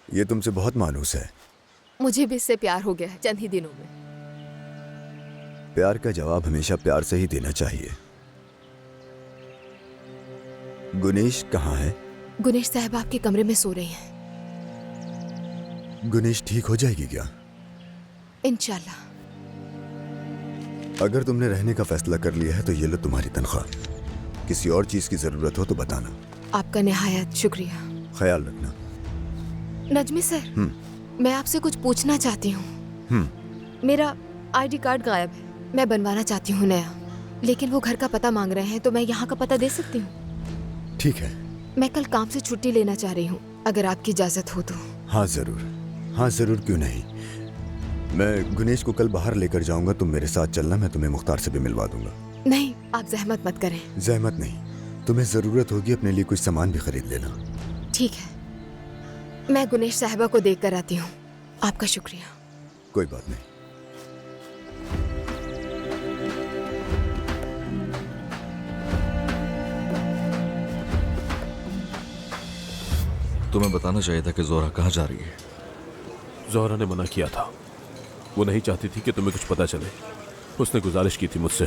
ये तुमसे बहुत मायूस है। मुझे भी इससे प्यार हो गया है चंद ही दिनों में। प्यार का जवाब हमेशा प्यार से ही देना चाहिए। गुनेश कहाँ है? गुनेश साहब आपके कमरे में सो रही हैं। गुनेश ठीक हो जाएगी क्या? इंशाल्लाह। अगर तुमने रहने का फैसला कर लिया है तो ये लो तुम्हारी तनख्वाह। किसी और चीज की जरूरत हो तो बताना। आपका निहायत शुक्रिया। ख्याल रखना। नजमी सर, मैं आपसे कुछ पूछना चाहती हूँ। मेरा आईडी कार्ड गायब है, मैं बनवाना चाहती हूँ नया, लेकिन वो घर का पता मांग रहे हैं, तो मैं यहाँ का पता दे सकती हूँ? ठीक है। मैं कल काम से छुट्टी लेना चाह रही हूँ, अगर आपकी इजाजत हो तो। हाँ जरूर, हाँ जरूर, क्यों नहीं। मैं गुनेश को कल बाहर लेकर जाऊंगा, तुम मेरे साथ चलना, मैं तुम्हें मुख्तार से भी मिलवा दूंगा। नहीं, आप जहमत मत करें। जहमत नहीं, तुम्हें जरूरत होगी अपने लिए कुछ सामान भी खरीद लेना। ठीक है, मैं गुनेश साहिबा को देख कर आती हूँ। आपका शुक्रिया। कोई बात नहीं। तुम्हें बताना चाहिए था कि जोहरा कहाँ जा रही है। जोहरा ने मना किया था, वो नहीं चाहती थी कि तुम्हें कुछ पता चले। उसने गुजारिश की थी मुझसे।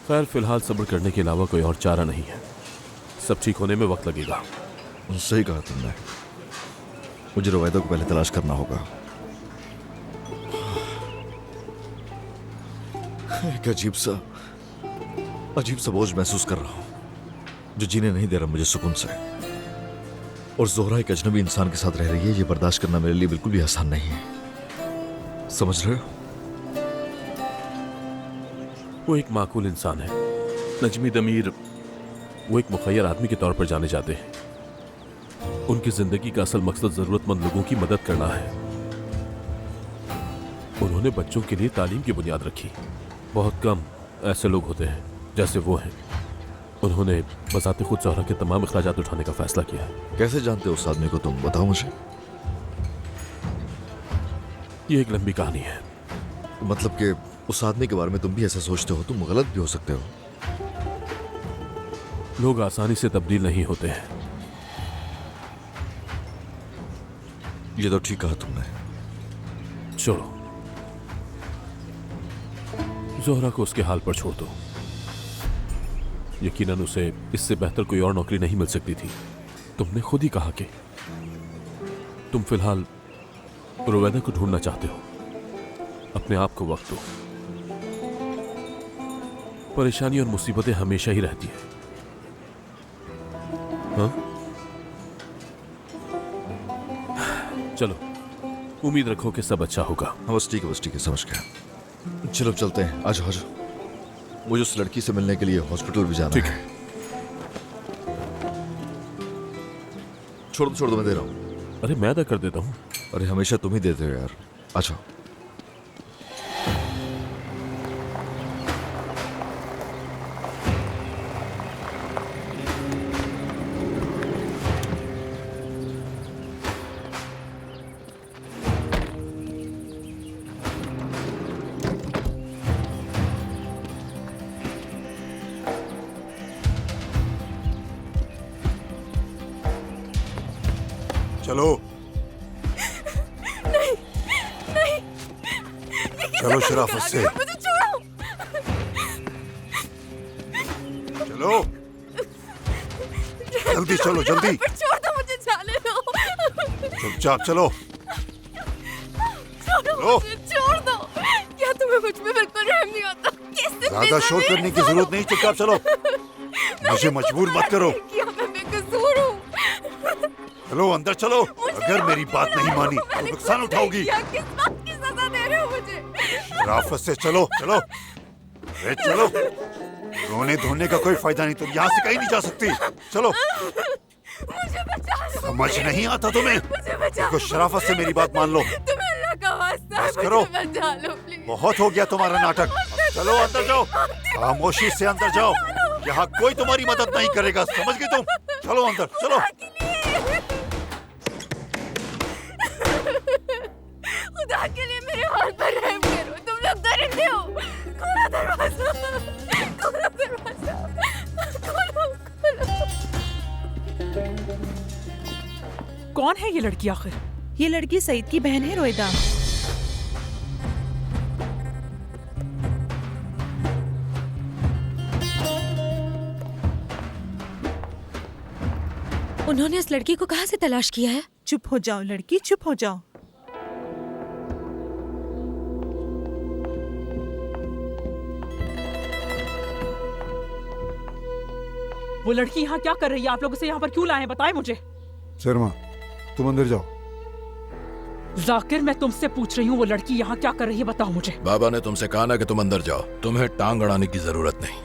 खैर, फिलहाल सब्र करने के अलावा कोई और चारा नहीं है। सब ठीक होने में वक्त लगेगा। सही कहा तुमने। मुझे रुवैदा को पहले तलाश करना होगा। एक अजीब सा बोझ महसूस कर रहा हूं जो जीने नहीं दे रहा मुझे सुकून से। और जोहरा एक अजनबी इंसान के साथ रह रही है, ये बर्दाश्त करना मेरे लिए बिल्कुल भी आसान नहीं है। समझ रहे हो? वो एक माकूल इंसान है नजमी दमीर। वो एक मुखय्यर आदमी के तौर पर जाने जाते हैं। उनकी जिंदगी का असल मकसद जरूरतमंद लोगों की मदद करना है। उन्होंने बच्चों के लिए तालीम की बुनियाद रखी। बहुत कम ऐसे लोग होते हैं जैसे वो हैं। उन्होंने बजाते खुद जोहरा के तमाम अखराजात उठाने का फैसला किया है। कैसे जानते हो उस आदमी को तुम? बताओ मुझे। ये एक लंबी कहानी है। मतलब कि उस आदमी के बारे में तुम भी ऐसा सोचते हो? तुम गलत भी हो सकते हो। लोग आसानी से तब्दील नहीं होते हैं। ये तो ठीक कहा तुमने। छोड़ो, जोहरा को उसके हाल पर छोड़ दो। यकीनन उसे इससे बेहतर कोई और नौकरी नहीं मिल सकती थी। तुमने खुद ही कहा कि तुम फिलहाल रुवैदा को ढूंढना चाहते हो। अपने आप को वक्त दो। परेशानी और मुसीबतें हमेशा ही रहती हैं। हाँ? चलो, उम्मीद रखो कि सब अच्छा होगा। हाँ बस ठीक है, समझ गया। चलो चलते हैं। आ जाओ। मुझे उस लड़की से मिलने के लिए हॉस्पिटल भी जाना है। छोड़ दो, मैं दे रहा हूँ। अरे मैं अदा कर देता हूँ। अरे हमेशा तुम ही देते हो यार। अच्छा चलो नहीं, चलो शराफत से। मुझे छोड़ो। चलो जल्दी चलो, जल्दी। छोड़ दो, मुझे जाने दो। चुपचाप चलो। छोड़ दो। क्या तुम्हें मुझ में बिल्कुल रहम नहीं आता? ज्यादा शोर करने की जरूरत नहीं, चुपचाप चलो। मुझे मजबूर मत करो। क्या मैं बेकसूर हूँ? चलो अंदर चलो। अगर मेरी बात नहीं मानी तो नुकसान उठाओगी। किस बात की सजा दे रहे हो मुझे? शराफत से चलो। अरे चलो, रोने धोने का कोई फायदा नहीं, तुम यहाँ से कहीं नहीं जा सकती। चलो। मुझे बचा लो। समझ नहीं आता तुम्हें? मुझे बचा देखो शराफत से मेरी बात मान लो। तुम्हें अल्लाह का वास्ता है, बस करो। मुझे बचा लो प्लीज। बहुत हो गया तुम्हारा नाटक। चलो अंदर जाओ, खामोशी से अंदर जाओ। यहाँ कोई तुम्हारी मदद नहीं करेगा, समझ गए तुम? चलो अंदर चलो। खुदा के लिए मेरे हाल पर रहम करो। तुम लोग दरिंदे हो। खोलो दरवाजा, खोलो दरवाजा, खोलो। कौन है ये लड़की आखिर? ये लड़की सईद की बहन है रोहिदा। उन्होंने इस लड़की को कहाँ से तलाश किया है? चुप हो जाओ लड़की, चुप हो जाओ। वो लड़की यहाँ क्या कर रही है? आप लोग उसे यहाँ पर क्यों लाए हैं? बताएं मुझे। शर्मा, तुम अंदर जाओ। जाकिर, मैं तुमसे पूछ रही हूँ वो लड़की यहाँ क्या कर रही है, बताओ मुझे। बाबा ने तुमसे कहा ना कि तुम अंदर जाओ, तुम्हें टांग अड़ाने की जरूरत नहीं।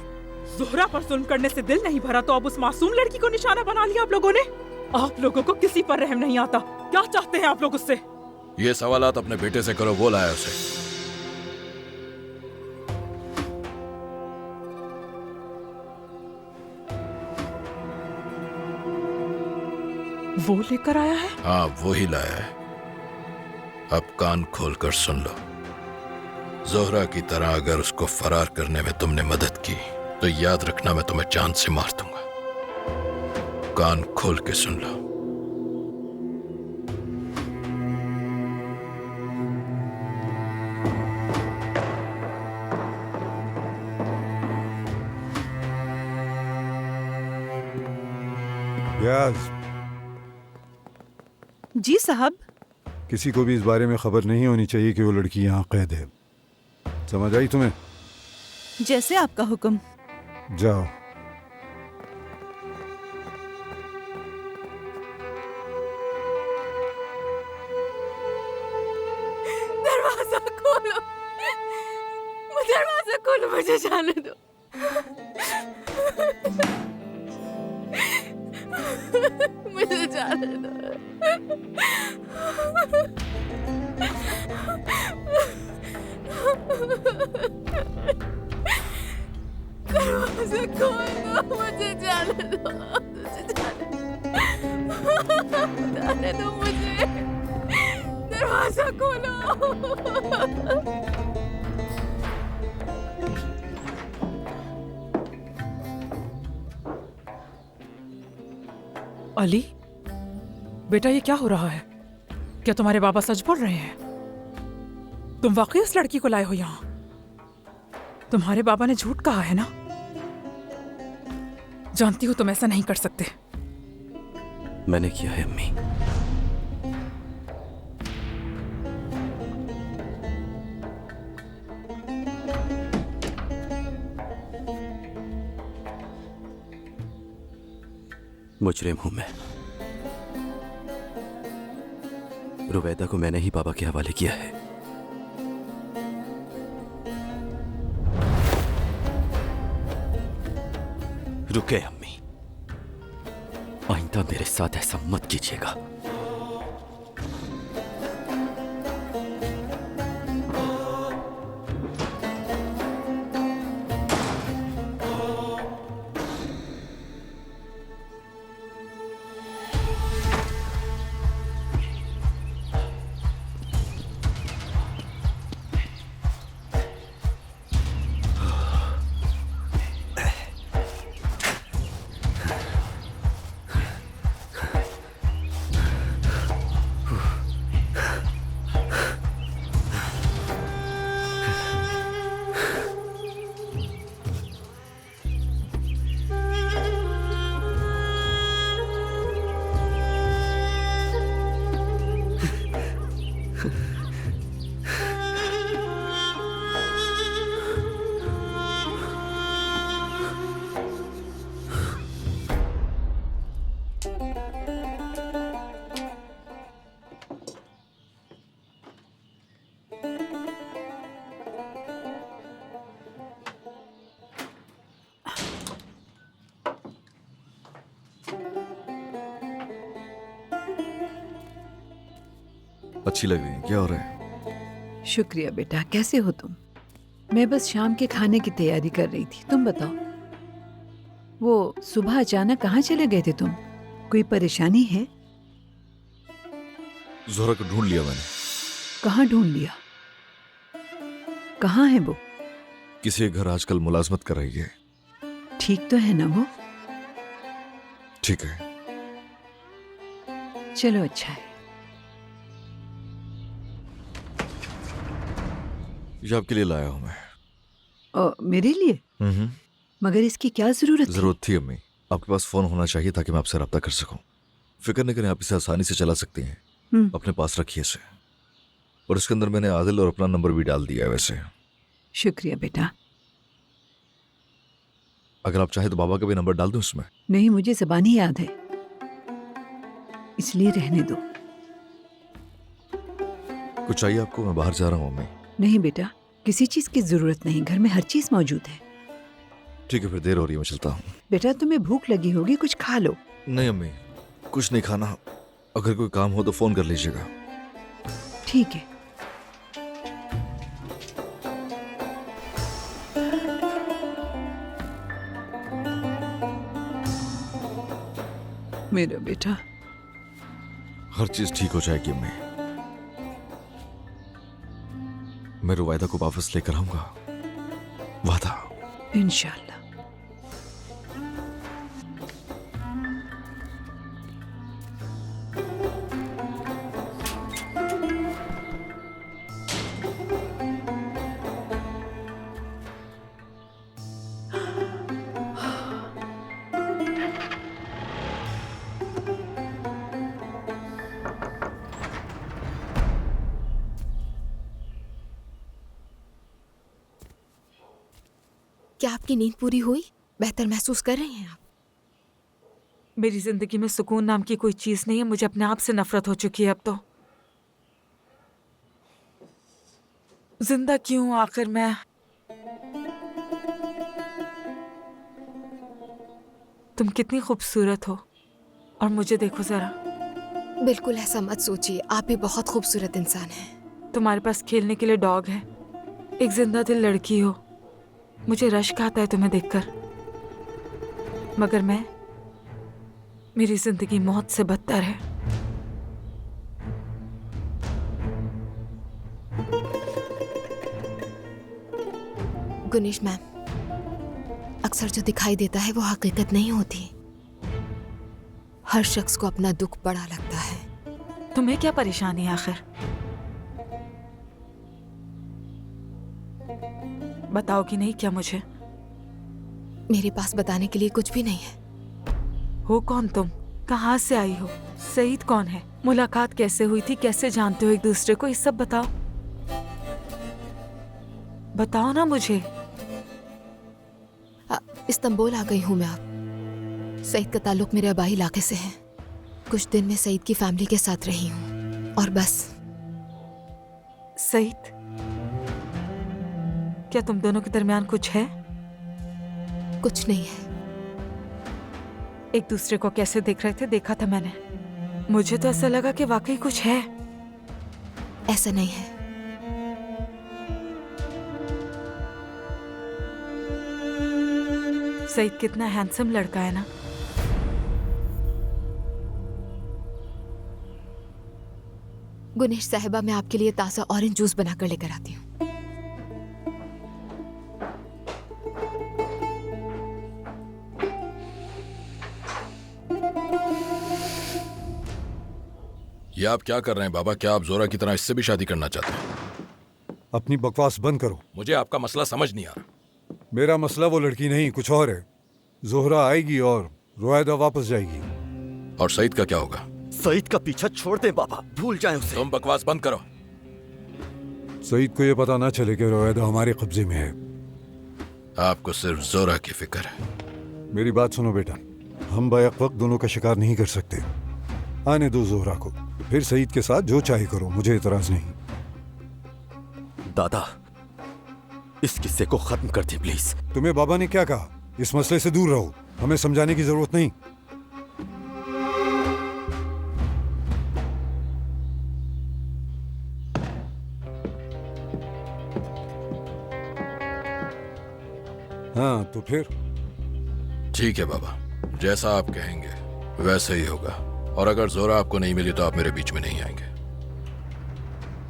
जोहरा पर जुल्म करने से दिल नहीं भरा तो अब उस मासूम लड़की को निशाना बना लिया आप लोगों ने। आप लोगों को किसी पर रहम नहीं आता। क्या चाहते हैं आप लोग उससे? ये सवालात अपने बेटे से करो, वो लाया उसे। वो लेकर आया है? हाँ, वो ही लाया है। अब कान खोलकर सुन लो। जोहरा की तरह अगर उसको फरार करने में तुमने मदद की तो याद रखना मैं तुम्हें जान से मार दूंगा। कान खोल के सुन लो। याज, जी साहब। किसी को भी इस बारे में खबर नहीं होनी चाहिए कि वो लड़की यहाँ कैद है। समझ आई तुम्हें? जैसे आपका हुक्म। जाओ। दरवाजा खोलो, दरवाजा खोलो, मुझे जाने दो। मुझे जाने दो। दरवाजा खोलो, मुझे जाने दो। मुझे जाने दो, मुझे। दरवाजा खोलो। अली, बेटा ये क्या हो रहा है? क्या तुम्हारे बाबा सच बोल रहे हैं? तुम वाकई उस लड़की को लाए हो यहाँ? तुम्हारे बाबा ने झूठ कहा है ना? जानती हो तुम ऐसा नहीं कर सकते। मैंने किया है अम्मी। मुजरिम हूं मैं। रुवैदा को मैंने ही बाबा के हवाले किया है। रुके अम्मी, आइंदा मेरे साथ ऐसा मत कीजिएगा। अच्छी लग रही है। क्या हो रहा है? शुक्रिया बेटा। कैसे हो तुम? मैं बस शाम के खाने की तैयारी कर रही थी। तुम बताओ, वो सुबह अचानक कहाँ चले गए थे तुम? कोई परेशानी है? जोहरा को ढूंढ लिया मैंने। कहाँ ढूंढ लिया? कहाँ है वो? किसी घर आजकल मुलाजमत कर रही है। ठीक तो है ना वो? ठीक है। चलो अच्छा है। ये आपके लिए लाया हूं मैं। मेरे लिए? मगर इसकी क्या जरूरत थी? जरूरत थी अम्मी। आपके पास फोन होना चाहिए ताकि मैं आपसे रब्ता कर सकूं। फिक्र नहीं करें, आप इसे आसानी से चला सकती हैं। अपने पास रखिए इसे। और इसके अंदर मैंने आदिल और अपना नंबर भी डाल दिया है। वैसे शुक्रिया बेटा। अगर आप चाहे तो बाबा का भी नंबर डाल दूं इसमें। नहीं, मुझे ज़बानी याद है, इसलिए रहने दो। कुछ चाहिए आपको? मैं बाहर जा रहा हूँ अम्मी। नहीं बेटा, किसी चीज की जरूरत नहीं, घर में हर चीज मौजूद है। ठीक है, फिर देर हो रही है, मैं चलता हूँ। बेटा तुम्हें भूख लगी होगी, कुछ खा लो। नहीं अम्मी, कुछ नहीं खाना। अगर कोई काम हो तो फोन कर लीजिएगा। ठीक है। मेरा बेटा। हर चीज ठीक हो जाएगी अम्मी। मैं रुवैदा को वापस लेकर आऊंगा, वादा। इंशाल्लाह। क्या आपकी नींद पूरी हुई? बेहतर महसूस कर रही हैं आप? मेरी जिंदगी में सुकून नाम की कोई चीज नहीं है। मुझे अपने आप से नफरत हो चुकी है अब तो। जिंदा क्यों हूं आखिर मैं? तुम कितनी खूबसूरत हो और मुझे देखो जरा। बिल्कुल ऐसा मत सोचिए, आप भी बहुत खूबसूरत इंसान हैं। तुम्हारे पास खेलने के लिए डॉग है, एक जिंदा दिल लड़की हो। मुझे रश्क आता है तुम्हें देखकर, मगर मेरी जिंदगी मौत से बदतर है। गुनीश मैम, अक्सर जो दिखाई देता है वो हकीकत नहीं होती। हर शख्स को अपना दुख बड़ा लगता है। तुम्हें क्या परेशानी है आखिर? बताओगी नहीं क्या मुझे? मेरे पास बताने के लिए कुछ भी नहीं है। हो कौन तुम? कहाँ से आई हो? सईद कौन है? मुलाकात कैसे हुई थी? कैसे जानते हो एक दूसरे को? ये सब बताओ। बताओ ना मुझे। इस्तांबुल आ गई हूँ मैं अब। सईद का ताल्लुक मेरे आबाई इलाके से है। कुछ दिन में सईद की फैमिली के साथ रही हूँ और बस। सईद? क्या तुम दोनों के दरमियान कुछ है? कुछ नहीं है। एक दूसरे को कैसे देख रहे थे देखा था मैंने। मुझे तो ऐसा लगा कि वाकई कुछ है। ऐसा नहीं है। सईद कितना हैंडसम लड़का है ना। गुनीश साहिबा, मैं आपके लिए ताज़ा ऑरेंज जूस बनाकर लेकर आती हूँ। ये आप क्या कर रहे हैं बाबा? क्या आप जोरा की तरह इससे भी शादी करना चाहते हैं? अपनी बकवास बंद करो। मुझे आपका मसला समझ नहीं आ रहा। मेरा मसला वो लड़की नहीं, कुछ और है। जोहरा आएगी और रुवैदा वापस जाएगी। और सईद का क्या होगा? सईद का पीछा छोड़ दें बाबा, भूल जाएं उसे। तुम बकवास बंद करो। सईद को ये पता ना चले कि रुवैदा हमारे कब्जे में है। आपको सिर्फ जोरा की फिक्र है। मेरी बात सुनो बेटा, हम बैक वक्त दोनों का शिकार नहीं कर सकते। आने दो जोहरा को, फिर सईद के साथ जो चाहे करो, मुझे एतराज नहीं। दादा, इस किस्से को खत्म कर दे प्लीज। तुम्हें बाबा ने क्या कहा? इस मसले से दूर रहो, हमें समझाने की जरूरत नहीं। हाँ तो फिर ठीक है बाबा, जैसा आप कहेंगे वैसे ही होगा। और अगर जोरा आपको नहीं मिली तो आप मेरे बीच में नहीं आएंगे।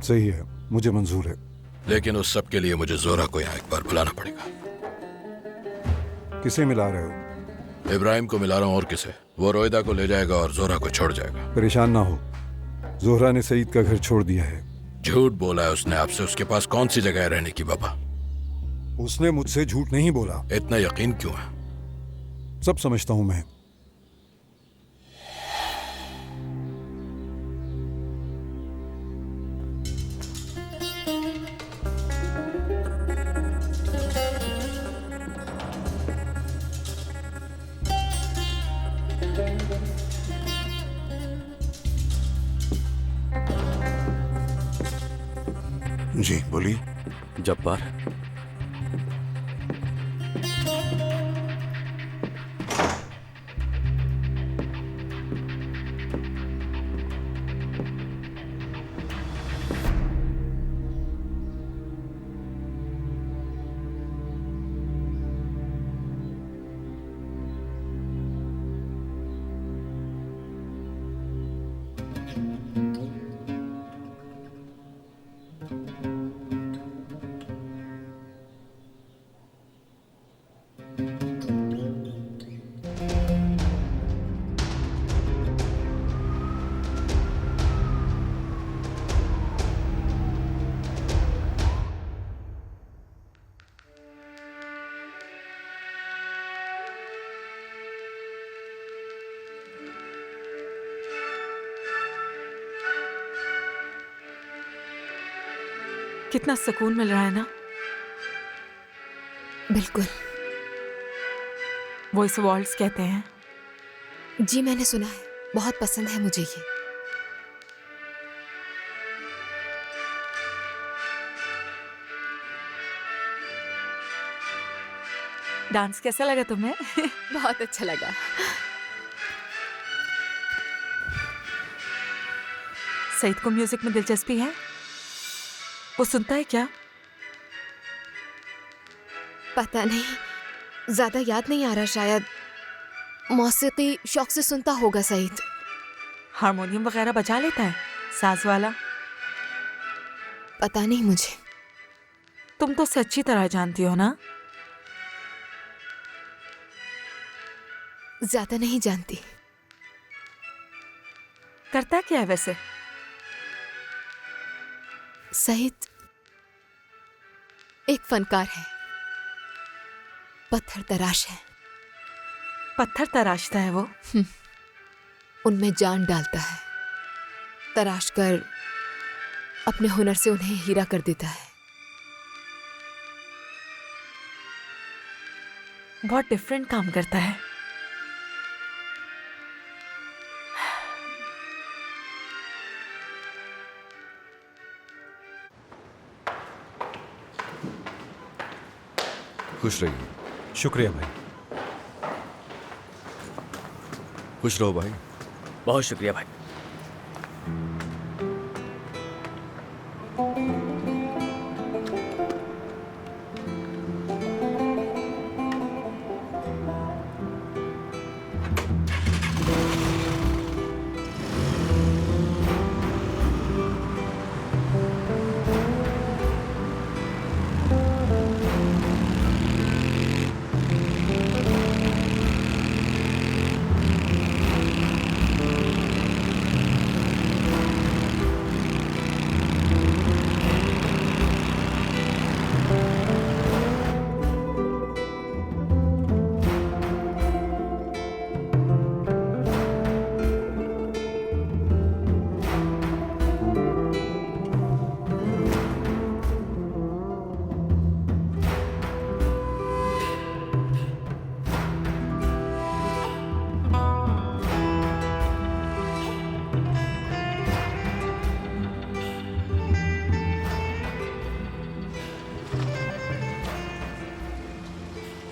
सही है, मुझे मंजूर है। लेकिन उस सब के लिए मुझे जोरा को यहाँ एक बार बुलाना पड़ेगा। किसे मिला रहे हो? इब्राहिम को मिला रहा हूँ और किसे? वो रोहिदा को ले जाएगा और जोहरा को छोड़ जाएगा। परेशान ना हो, जोहरा ने सईद का घर छोड़ दिया है। झूठ बोला है उसने आपसे। उसके पास कौन सी जगह है रहने की बाबा? उसने मुझसे झूठ नहीं बोला। इतना यकीन क्यों है? सब समझता हूं मैं। जी बोलिए। जब्बार, कितना सुकून मिल रहा है ना। बिल्कुल। वॉइस वॉल्स कहते हैं। जी मैंने सुना है, बहुत पसंद है मुझे ये। डांस कैसा लगा तुम्हें? बहुत अच्छा लगा। सईद को म्यूजिक में दिलचस्पी है? वो सुनता है क्या? पता नहीं, ज्यादा याद नहीं आ रहा। शायद मौसीकी शौक से सुनता होगा सईद। हारमोनियम वगैरह बजा लेता है, साज वाला? पता नहीं मुझे। तुम तो उसे अच्छी तरह जानती हो ना? ज्यादा नहीं जानती। करता क्या है वैसे? सईद एक फनकार है, पत्थर तराश है। पत्थर तराशता है वो? उनमें जान डालता है, तराश कर अपने हुनर से उन्हें हीरा कर देता है। बहुत डिफरेंट काम करता है। खुश रहिए। शुक्रिया भाई। खुश रहो भाई। बहुत शुक्रिया भाई।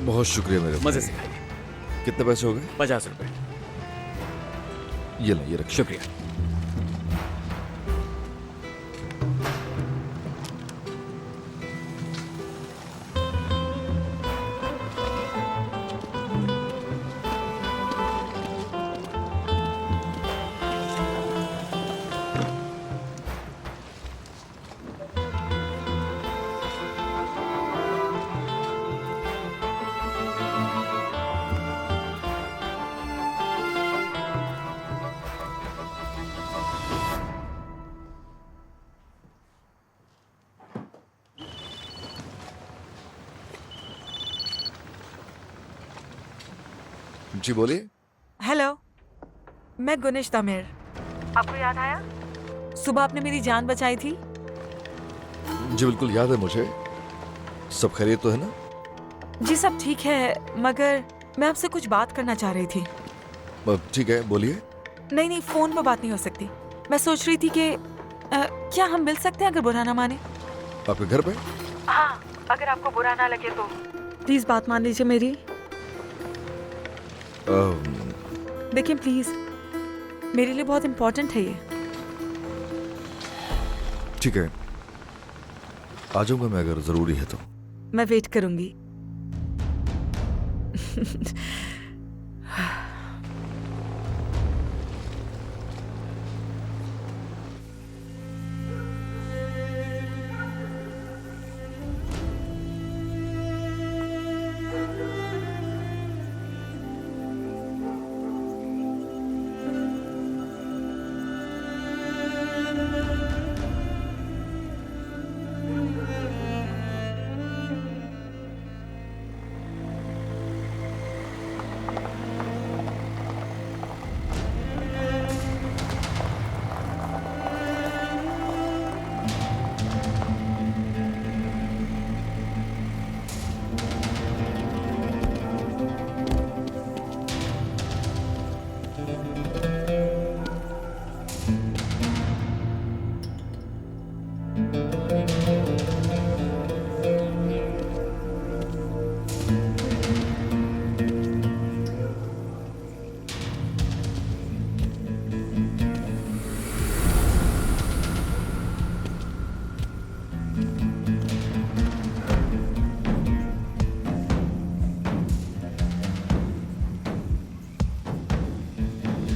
बहुत शुक्रिया मेरे मजे भाई। से खाइए। कितने पैसे हो गए? 50 रुपए। ये ला, ये रखिए। शुक्रिया। जी बोलिए। हेलो, मैं गुनेश तमिर। आपको याद आया? सुबह आपने मेरी जान बचाई थी। जी बिल्कुल याद है मुझे। सब खैरियत तो है ना? जी सब ठीक है, मगर मैं आपसे कुछ बात करना चाह रही थी। ठीक है, बोलिए। नहीं, फोन पर बात नहीं हो सकती। मैं सोच रही थी कि क्या हम मिल सकते हैं, अगर बुरा ना माने? आपके घर पे? हाँ, अगर आपको बुरा ना लगे तो प्लीज बात मान लीजिए मेरी। देखिए प्लीज, मेरे लिए बहुत इम्पोर्टेंट है ये। ठीक है, आ जाऊंगा मैं अगर जरूरी है तो। मैं वेट करूंगी।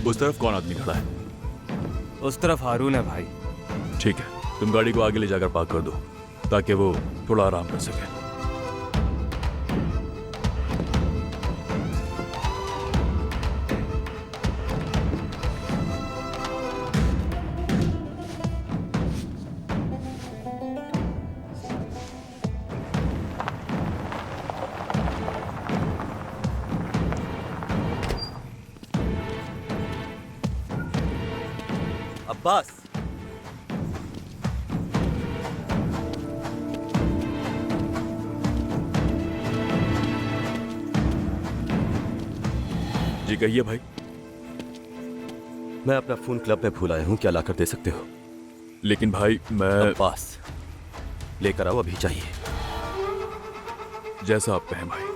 उस तरफ कौन आदमी खड़ा है? उस तरफ हारून है भाई। ठीक है, तुम गाड़ी को आगे ले जाकर पार्क कर दो ताकि वो थोड़ा आराम कर सके। अब्बास, जी कहिए भाई। मैं अपना फोन क्लब में भूल आया हूं, क्या लाकर दे सकते हो? लेकिन भाई मैं। अब्बास, लेकर आओ, अभी चाहिए। जैसा आप कहें भाई।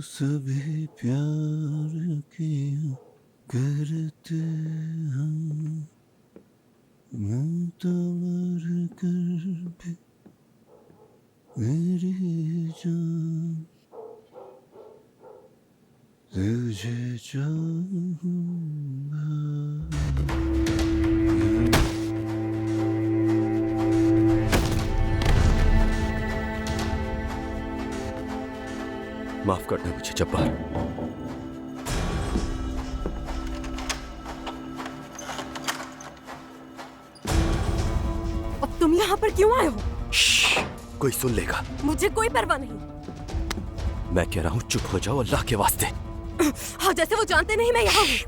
सभी प्यार किया करते हम, मैं तो मर कर भी मेरी जान तुझे चाहूंगा। माफ करना मुझे जब्बार। अब तुम यहाँ पर क्यों आए हो? कोई सुन लेगा। मुझे कोई परवाह नहीं। मैं कह रहा हूँ चुप हो जाओ, अल्लाह के वास्ते। हाँ, जैसे वो जानते नहीं मैं यहाँ हूँ।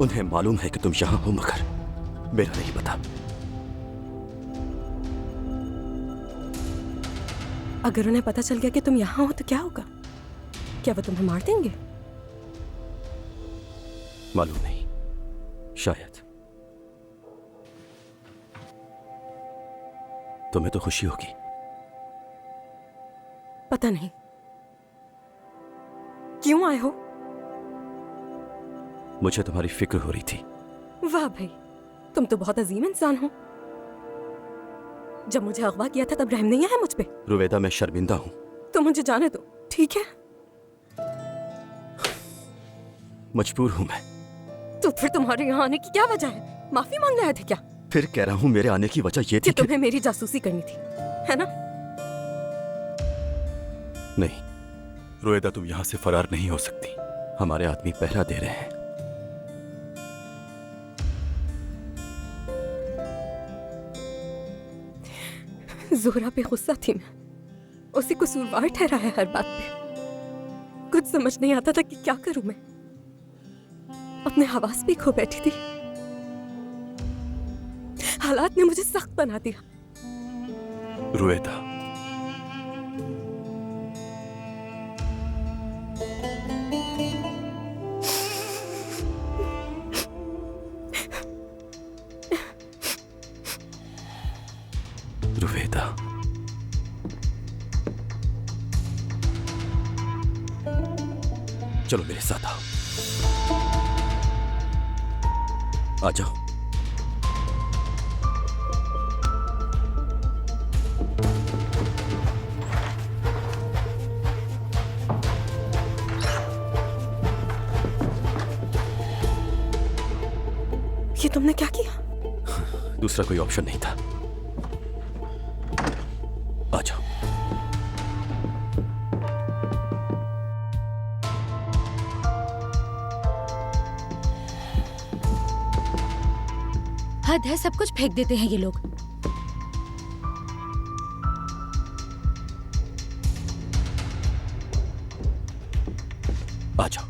उन्हें मालूम है कि तुम यहाँ हो, मगर मेरा नहीं पता। अगर उन्हें पता चल गया कि तुम यहाँ हो तो क्या होगा? क्या वो तुम्हें मार देंगे? मालूम नहीं, शायद। तुम्हें तो खुशी होगी। पता नहीं क्यों आए हो। मुझे तुम्हारी फिक्र हो रही थी। वाह भाई, तुम तो बहुत अजीम इंसान हो। जब मुझे अगवा किया था तब रहम नहीं आया मुझ पे। रुवेदा, मैं शर्मिंदा हूं। तो मुझे जाने दो, ठीक है? मजबूर हूं मैं। तो फिर तुम्हारे यहाँ आने की क्या वजह है? माफी मांगने आए थे क्या? फिर कह रहा हूं मेरे आने की वजह ये थी कि तुम्हें मेरी जासूसी करनी थी, है ना? नहीं रोएदा, तुम यहाँ से फरार नहीं हो सकती। हमारे आदमी पहरा दे रहे हैं। जोहरा पे गुस्सा थी मैं, उसी कसूरवार ठहराया हर बात पे। कुछ समझ नहीं आता था कि क्या करूं मैं। अपने हवास पे खो बैठी थी। हालात ने मुझे सख्त बना दिया। रोएदा, रुवेदा, चलो मेरे साथ आओ। आ जाओ। ये तुमने क्या किया? दूसरा कोई ऑप्शन नहीं था। आ जाओ। हद है, सब कुछ फेंक देते हैं ये लोग। आ जाओ।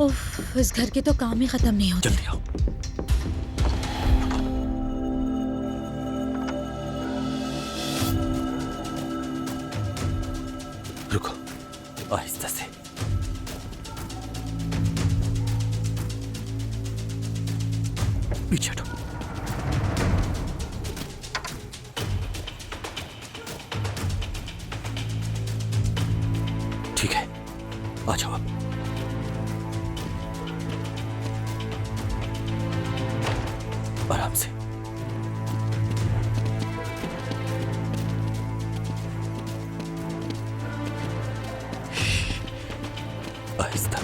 उफ, इस घर के तो काम ही खत्म नहीं होते। जल्दी आओ। रुको, आहिस्ता से। पीछे हटो। ठीक है, आ जाओ अब। आराम से। आहिस्ता,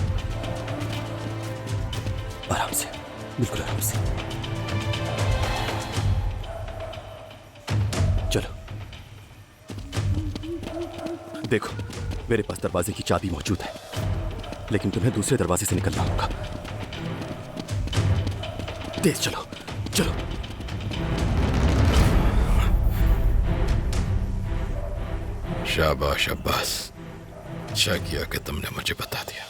आराम से, बिल्कुल आराम से। चलो, देखो मेरे पास दरवाजे की चाबी मौजूद है, लेकिन तुम्हें दूसरे दरवाजे से निकलना होगा। तेज चलो, चलो। शाबाश अब्बास, अच्छा किया कि तुमने मुझे बता दिया।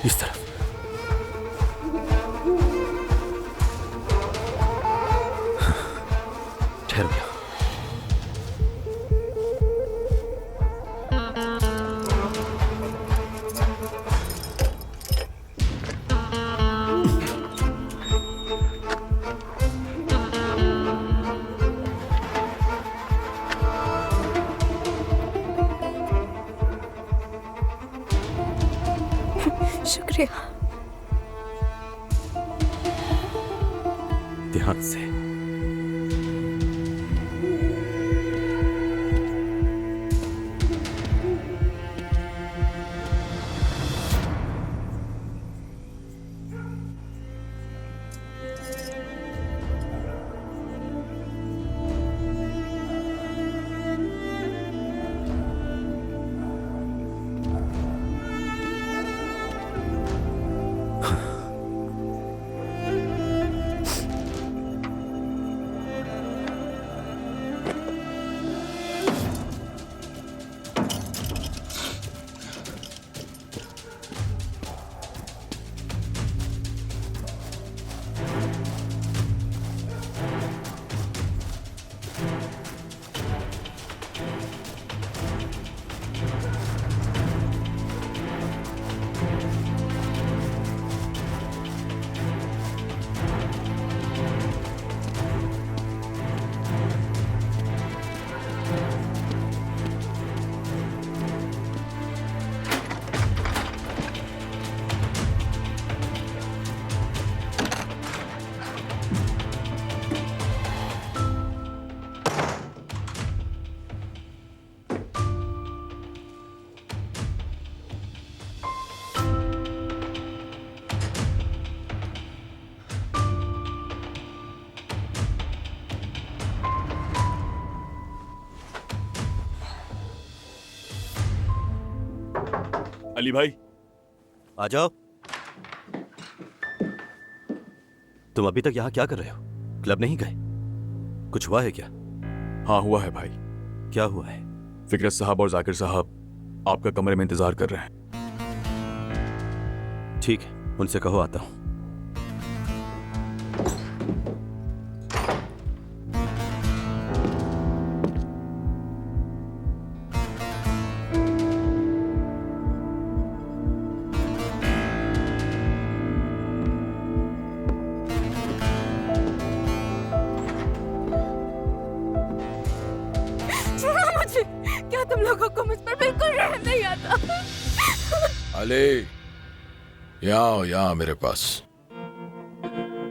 इस तरफ। ठहरो यहाँ। शुक्रिया। ध्यान से। अली भाई आ जाओ। तुम अभी तक यहाँ क्या कर रहे हो? क्लब नहीं गए? कुछ हुआ है क्या? हाँ हुआ है भाई। क्या हुआ है? फिकरत साहब और जाकिर साहब आपका कमरे में इंतजार कर रहे हैं। ठीक है, उनसे कहो आता हूं। क्या तुम लोगों को मुझ पर बिल्कुल रहम नहीं आता? अली, यहाँ आओ, यहाँ मेरे पास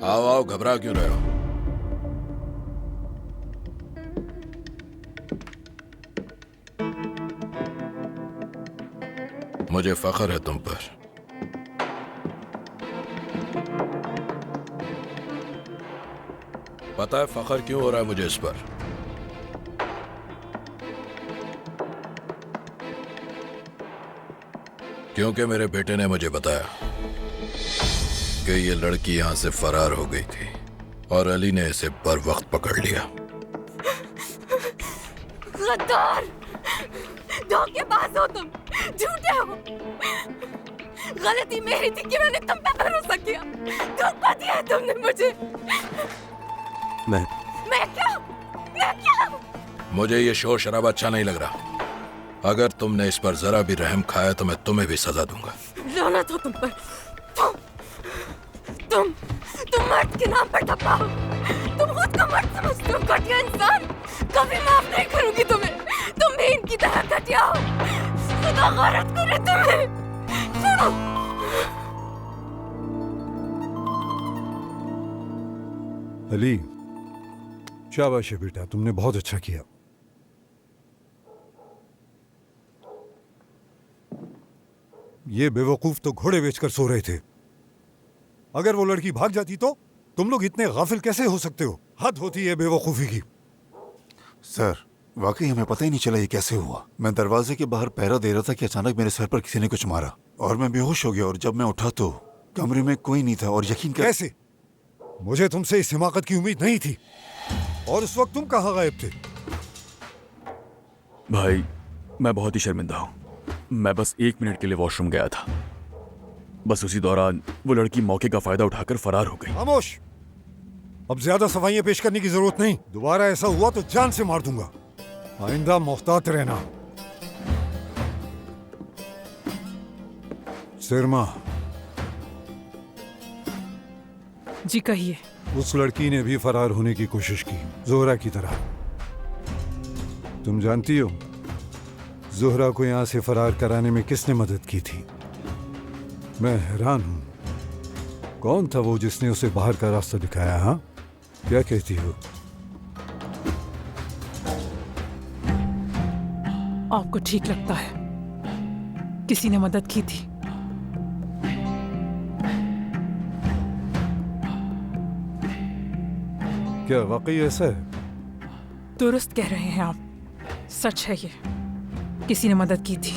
आओ। आओ, घबरा क्यों रहे हो? मुझे फख्र है तुम पर। पता है फख्र क्यों हो रहा है मुझे इस पर? क्योंकि मेरे बेटे ने मुझे बताया कि ये लड़की यहां से फरार हो गई थी और अली ने इसे बर वक्त पकड़ लिया। गद्दार, धोखेबाज हो तुम, झूठे हो। गलती मेरी थी कि मैंने तुम पे भरोसा किया। धोखा दिया तुमने मुझे। मैं क्या? मुझे ये शोर शराबा अच्छा नहीं लग रहा। अगर तुमने इस पर जरा भी रहम खाया तो मैं तुम्हें भी सजा दूंगा। लानत हो तुम पर। तुम मर्द के नाम पर ठप्पा हो। तुम खुद को मर्द समझते हो, घटिया इंसान। कभी माफ नहीं करूंगी तुम्हें। तुम भी इनकी तरह घटिया हो। खुदा गौरत करे तुम्हें। छोड़ो। अली, शाबाश है बेटा, तुमने बहुत अच्छा किया। ये बेवकूफ तो घोड़े बेचकर सो रहे थे। अगर वो लड़की भाग जाती तो तुम लोग इतने गाफिल कैसे हो सकते हो? हद होती है बेवकूफी की। सर, वाकई हमें पता ही नहीं चला ये कैसे हुआ। मैं दरवाजे के बाहर पहरा दे रहा था कि अचानक मेरे सर पर किसी ने कुछ मारा और मैं बेहोश हो गया। और जब मैं उठा तो कमरे में कोई नहीं था। और यकीन कर कैसे? मुझे तुमसे इस हिमाकत की उम्मीद नहीं थी। और उस वक्त तुम कहाँ गायब थे? भाई, मैं बहुत ही शर्मिंदा हूँ। मैं बस 1 मिनट के लिए वॉशरूम गया था। बस उसी दौरान वो लड़की मौके का फायदा उठाकर फरार हो गई। खामोश! अब ज्यादा सफाइयां पेश करने की जरूरत नहीं। दोबारा ऐसा हुआ तो जान से मार दूंगा। आइंदा मोहतात रहना। सिरमा, जी कहिए। उस लड़की ने भी फरार होने की कोशिश की, जोहरा की तरह। तुम जानती हो जोहरा को यहां से फरार कराने में किसने मदद की थी? मैं हैरान हूं। कौन था वो जिसने उसे बाहर का रास्ता दिखाया? हाँ, क्या कहती हो? आपको ठीक लगता है किसी ने मदद की थी? क्या वाकई ऐसा है? दुरुस्त कह रहे हैं आप। सच है ये, किसी ने मदद की थी।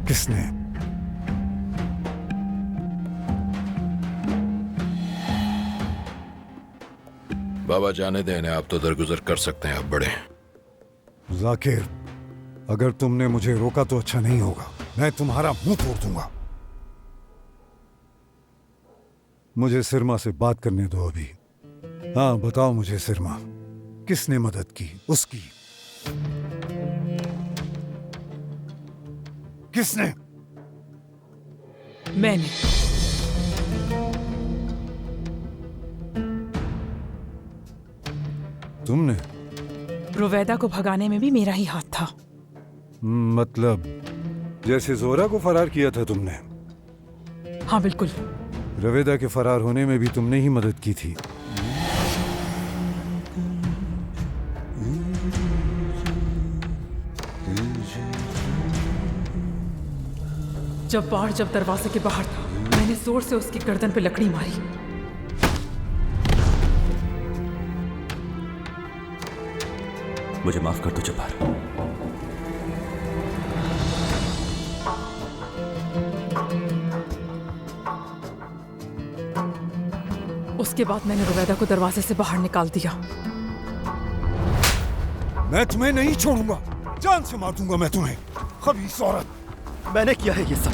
किसने? बाबा जाने देने, आप तो दरगुजर कर सकते हैं, आप बड़े हैं। जाकिर, अगर तुमने मुझे रोका तो अच्छा नहीं होगा। मैं तुम्हारा मुंह तोड़ दूंगा। मुझे सिरमा से बात करने दो अभी। हाँ, बताओ मुझे सिरमा, किसने मदद की उसकी? किसने? मैंने। तुमने? रुवैदा को भगाने में भी मेरा ही हाथ था। मतलब जैसे जोहरा को फरार किया था तुमने? हाँ बिल्कुल। रुवैदा के फरार होने में भी तुमने ही मदद की थी। जब दरवाजे के बाहर था, मैंने जोर से उसकी गर्दन पे लकड़ी मारी। मुझे माफ कर दो जब्बार। इसके बाद मैंने रुवैदा को दरवाजे से बाहर निकाल दिया। मैं तुम्हें नहीं छोड़ूंगा, जान से मार दूंगा मैं तुम्हें, खबीस औरत। मैंने किया है ये सब।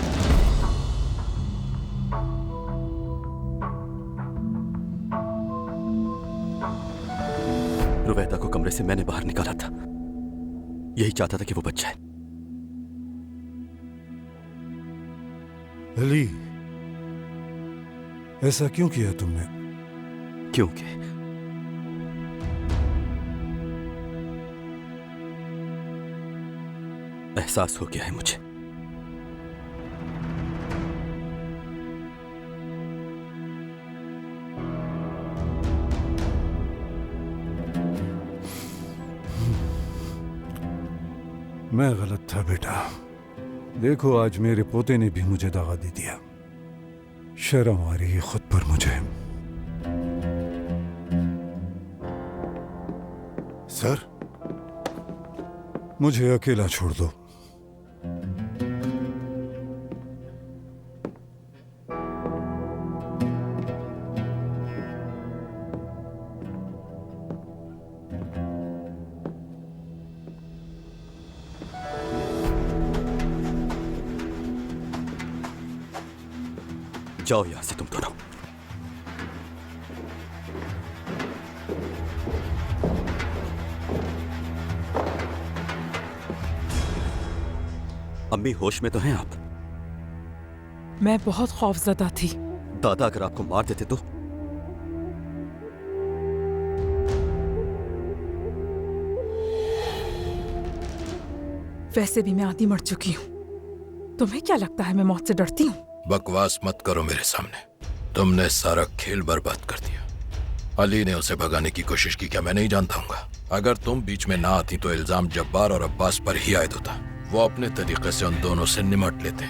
रुवैदा को कमरे से मैंने बाहर निकाला था, यही चाहता था कि वो बच जाए। अली, ऐसा क्यों किया तुमने? क्योंकि एहसास हो गया है मुझे मैं गलत था बेटा। देखो आज मेरे पोते ने भी मुझे दगा दे दिया। शर्म आ रही है खुद पर मुझे। सर, मुझे अकेला छोड़ दो। जाओ यहां से तुम दोनों। अम्मी होश में तो हैं आप? मैं बहुत खौफजदा थी। दादा अगर आपको मार देते तो? वैसे भी मैं आधी मर चुकी हूँ। तुम्हें क्या लगता है मैं मौत से डरती हूँ? बकवास मत करो मेरे सामने। तुमने सारा खेल बर्बाद कर दिया। अली ने उसे भगाने की कोशिश की, क्या मैं नहीं जानता हूँ? अगर तुम बीच में ना आती तो इल्जाम जब्बार और अब्बास पर ही आयद होता। वो अपने तरीके से उन दोनों से निमट लेते।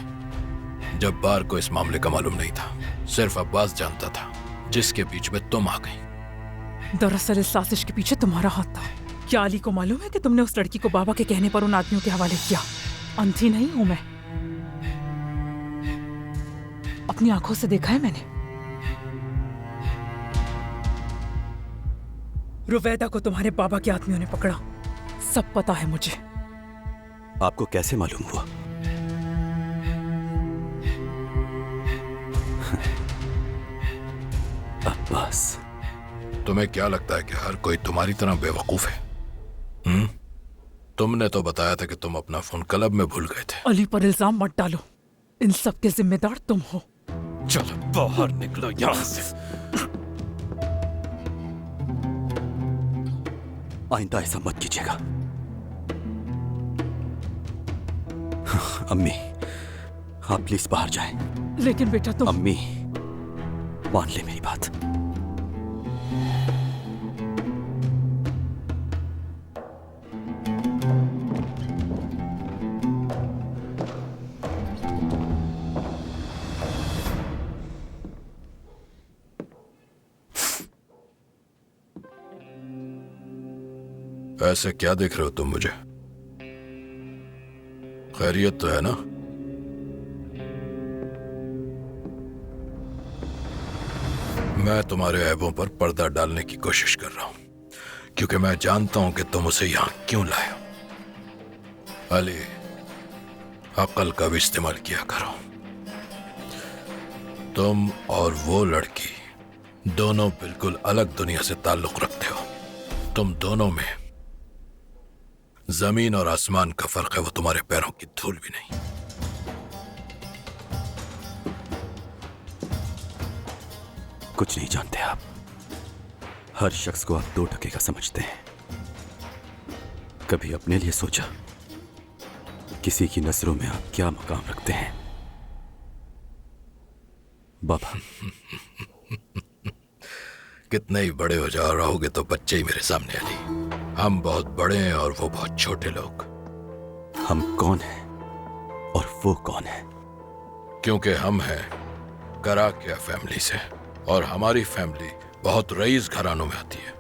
जब्बार को इस मामले का मालूम नहीं था, सिर्फ अब्बास जानता था, जिसके बीच में तुम आ गई। दरअसल इस साजिश के पीछे तुम्हारा हाथ था। क्या अली को मालूम है कि तुमने उस लड़की को बाबा के कहने पर उन आदमियों के हवाले किया? अंधी नहीं हूं मैं, अपनी आंखों से देखा है मैंने। रुवैदा को तुम्हारे बाबा के आदमियों ने पकड़ा, सब पता है मुझे। आपको कैसे मालूम हुआ? अब्बास, तुम्हें क्या लगता है कि हर कोई तुम्हारी तरह बेवकूफ है? तुमने तो बताया था कि तुम अपना फोन क्लब में भूल गए थे। अली पर इल्जाम मत डालो, इन सब के जिम्मेदार तुम हो। चलो बाहर निकलो यहां से। आइंदा ऐसा मत कीजिएगा। अम्मी, आप प्लीज बाहर जाएं। लेकिन बेटा तुम। अम्मी, मान ले मेरी बात। ऐसे क्या देख रहे हो तुम मुझे? खैरियत तो है ना? मैं तुम्हारे ऐबों पर पर्दा डालने की कोशिश कर रहा हूं, क्योंकि मैं जानता हूं कि तुम उसे यहां क्यों लाए हो। अली, अक्ल का भी इस्तेमाल किया करो। तुम और वो लड़की दोनों बिल्कुल अलग दुनिया से ताल्लुक रखते हो। तुम दोनों में जमीन और आसमान का फर्क है, वो तुम्हारे पैरों की धूल भी नहीं। कुछ नहीं जानते आप। हर शख्स को आप दो टके का समझते हैं। कभी अपने लिए सोचा किसी की नजरों में आप क्या मकाम रखते हैं? बाबा, कितने ही बड़े हो जाओ, रहोगे तो बच्चे ही मेरे सामने। अली, हम बहुत बड़े हैं और वो बहुत छोटे लोग। हम कौन हैं और वो कौन है? क्योंकि हम हैं कराकिया फैमिली से, और हमारी फैमिली बहुत रईस घरानों में आती है,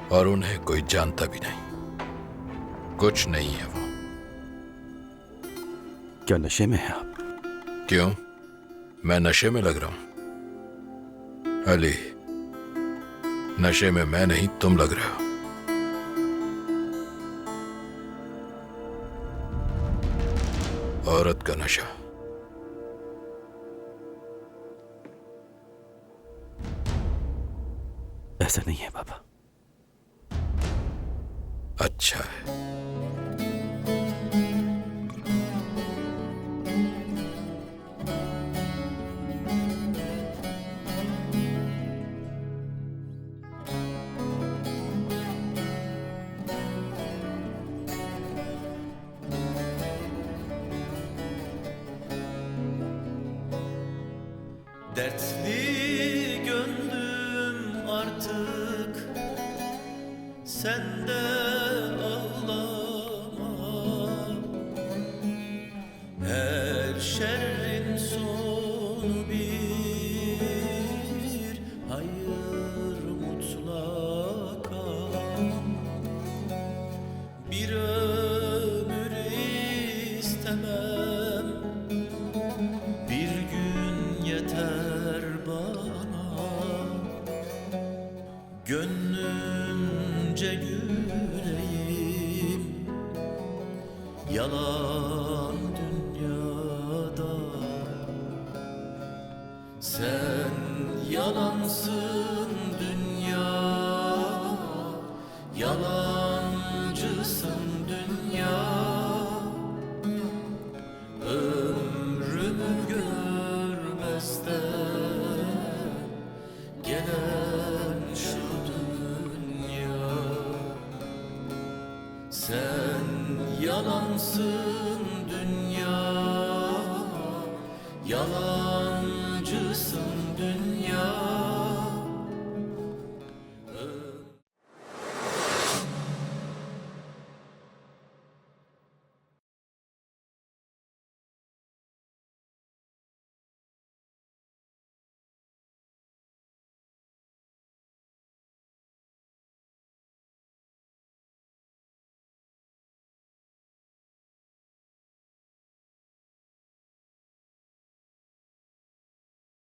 और उन्हें कोई जानता भी नहीं। कुछ नहीं है वो। क्या नशे में हैं आप? क्यों, मैं नशे में लग रहा हूं? अली, नशे में मैं नहीं तुम लग रहे हो। औरत का नशा। ऐसा नहीं है पापा। अच्छा है। Dertli gönlüm artık sende ağlama. Her şerrin sonu bir hayır mutlaka. Bir ömür istemem, bir gün yeter bana. Gönlümce güleyim yalan dünyada. Sen yalansın dünya, yalancısın dünya. Ömrümü görmezden gelen şu dünya. Sen yalansın dünya, yalan